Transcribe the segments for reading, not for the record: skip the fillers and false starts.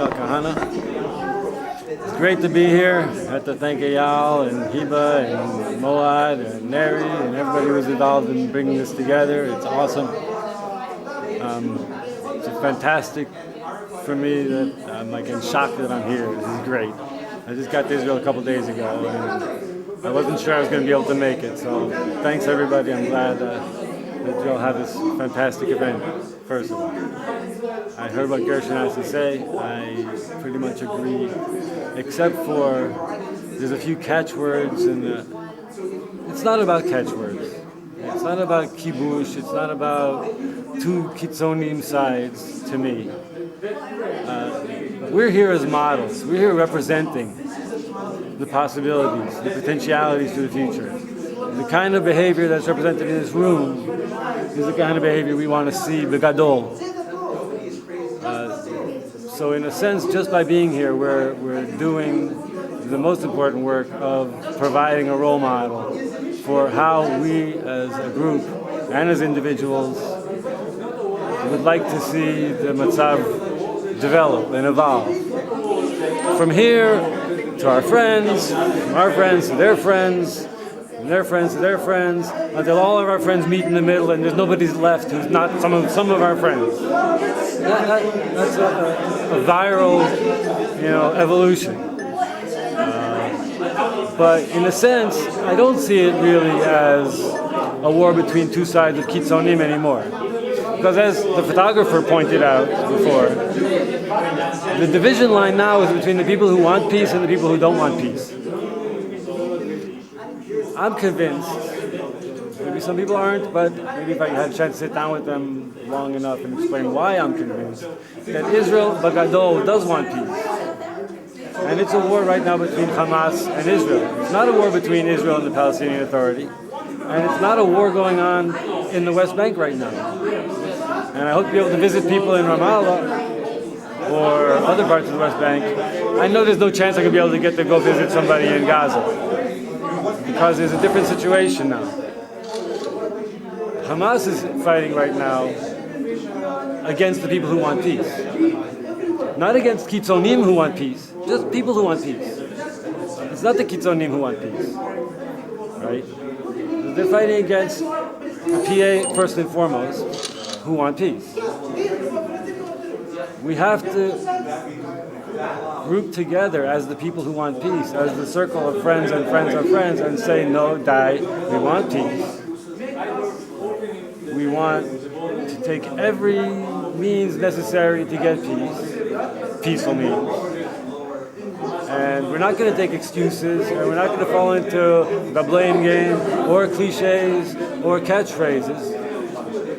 Kahana. It's great to be here. I have to thank Eyal and Hiba and Moad and Neri and everybody who was involved in bringing this together. It's awesome. It's fantastic for me that I'm like in shock that I'm here. This is great. I just got to Israel a couple days ago and I wasn't sure I was going to be able to make it. So thanks everybody. I'm glad that you'll have this fantastic event, first of all. I heard what Gershon has to say. I pretty much agree, except for there's a few catchwords, and it's not about catchwords. It's not about kibush. It's not about two kitzonim sides to me. We're here as models. We're here representing the possibilities, the potentialities to the future. The kind of behavior that's represented in this room is the kind of behavior we want to see begadol. So in a sense, just by being here, we're doing the most important work of providing a role model for how we as a group and as individuals would like to see the matzav develop and evolve. From here to our friends, from our friends to their friends, from their friends to their friends, until all of our friends meet in the middle and there's nobody left who's not some of our friends. That's a viral, evolution. But in a sense, I don't see it really as a war between two sides of kitzonim anymore. Because as the photographer pointed out before, the division line now is between the people who want peace and the people who don't want peace. I'm convinced, maybe some people aren't, but maybe if I had a chance to sit down with them long enough and explain why I'm convinced, that Israel, Bagadol, does want peace. And it's a war right now between Hamas and Israel. It's not a war between Israel and the Palestinian Authority. And it's not a war going on in the West Bank right now. And I hope to be able to visit people in Ramallah or other parts of the West Bank. I know there's no chance I could be able to get to go visit somebody in Gaza, because there's a different situation now. Hamas is fighting right now against the people who want peace. Not against kitzonim who want peace, just people who want peace. It's not the kitzonim who want peace, right? They're fighting against the PA first and foremost, who want peace. We have to group together as the people who want peace, as the circle of friends and friends of friends, and say, no, we want peace. We want to take every means necessary to get peace, peaceful means. And we're not going to take excuses, and we're not going to fall into the blame game, or cliches, or catchphrases.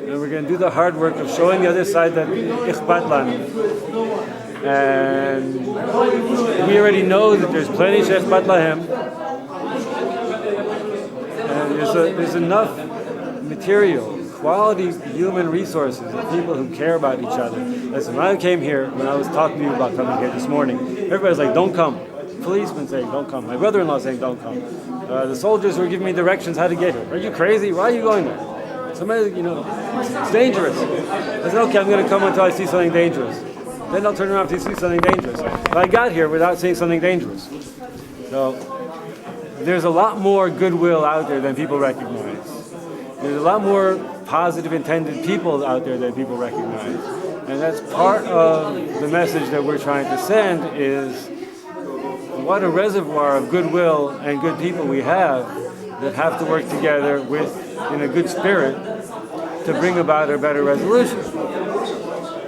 And we're going to do the hard work of showing the other side that ikhbat lanu. And we already know that there's plenty of ikhbat lahem. And there's enough material, quality human resources, of people who care about each other. Listen, when I came here, when I was talking to you about coming here this morning, everybody's like, don't come. Policemen saying, don't come. My brother-in-law saying, don't come. The soldiers were giving me directions how to get here. Are you crazy? Why are you going there? Somebody, it's dangerous. I said, okay, I'm going to come until I see something dangerous. Then I'll turn around if I see something dangerous. But I got here without seeing something dangerous. So there's a lot more goodwill out there than people recognize. There's a lot more positive intended people out there than people recognize. And that's part of the message that we're trying to send, is what a reservoir of goodwill and good people we have that have to work together in a good spirit to bring about a better resolution.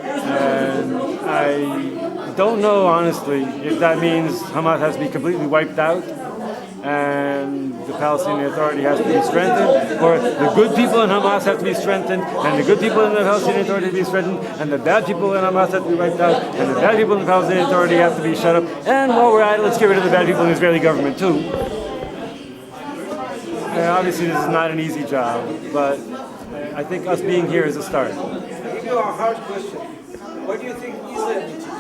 And I don't know, honestly, if that means Hamas has to be completely wiped out and the Palestinian Authority has to be strengthened, or the good people in Hamas have to be strengthened, and the good people in the Palestinian Authority have to be strengthened, and the bad people in Hamas have to be wiped out, and the bad people in the Palestinian Authority have to be shut up. And while we're at it, let's get rid of the bad people in the Israeli government too. And obviously this is not an easy job, but I think us being here is a start. I'll give you a hard question. What do you think Israel needs to do?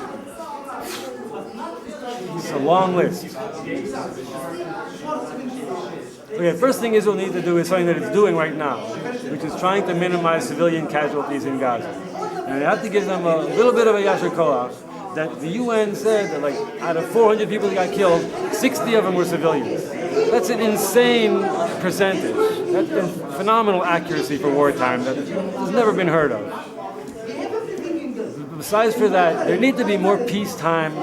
It's a long list. Okay, first thing Israel needs to do is something that it's doing right now, which is trying to minimize civilian casualties in Gaza. And I have to give them a little bit of a yasher koach, that the UN said that like out of 400 people that got killed, 60 of them were civilians. That's an insane percentage. That's a phenomenal accuracy for wartime that has never been heard of. Besides for that, there need to be more peacetime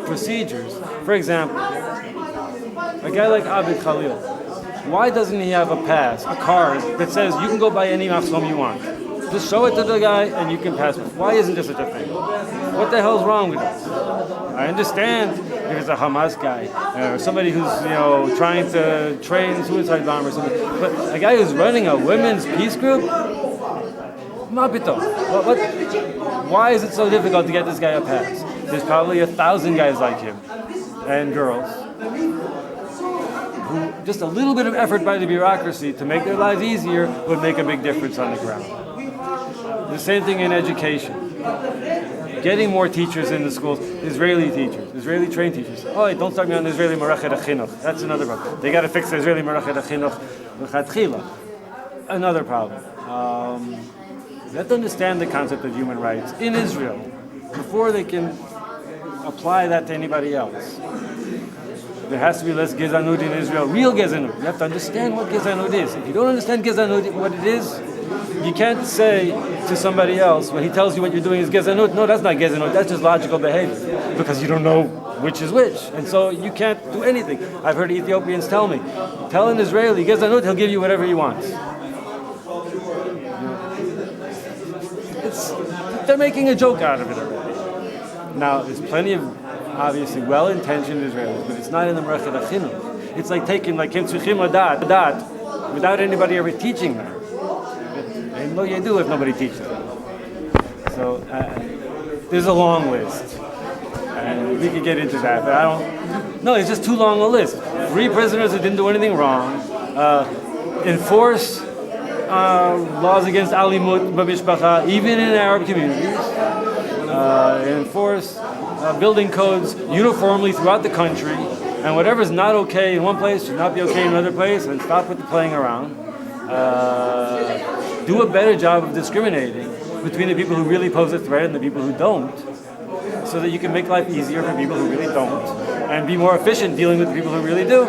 procedures. For example, a guy like Abid Khalil, why doesn't he have a pass, a card that says you can go buy any machzom you want? Just show it to the guy and you can pass it. Why isn't there such a thing? What the hell's wrong with this? I understand if it's a Hamas guy or somebody who's trying to train suicide bombers, but a guy who's running a women's peace group, mabito. Why is it so difficult to get this guy a pass? There's probably 1,000 guys like him and girls who just a little bit of effort by the bureaucracy to make their lives easier would make a big difference on the ground. The same thing in education. Getting more teachers in the schools, Israeli teachers, Israeli trained teachers. Oh, don't start me on the Israeli Marachet HaChinuch. That's another problem. They got to fix the Israeli Marachet HaChinuch L'chatchila. Another problem. They have to understand the concept of human rights in Israel before they can apply that to anybody else. There has to be less gezanut in Israel, real gezanut. You have to understand what gezanut is. If you don't understand gezanut, what it is, you can't say to somebody else when he tells you what you're doing is gezanut. No, that's not gezanut. That's just logical behavior because you don't know which is which, and so you can't do anything. I've heard Ethiopians tell me, tell an Israeli gezanut, he'll give you whatever he wants. They're making a joke out of it already. Now, there's plenty of obviously well-intentioned Israelis, but it's not in the Marachet HaChinuch. It's like taking like Kim Tzuchim Adat without anybody ever teaching them. And what do you do if nobody teaches them? So there's a long list, and we could get into that, but I don't. No, it's just too long a list. Free prisoners that didn't do anything wrong. Enforce laws against alimut b'mishpacha, even in Arab communities. Enforce building codes uniformly throughout the country, and whatever's not okay in one place should not be okay in another place, and stop with the playing around. Do a better job of discriminating between the people who really pose a threat and the people who don't, so that you can make life easier for people who really don't, and be more efficient dealing with the people who really do.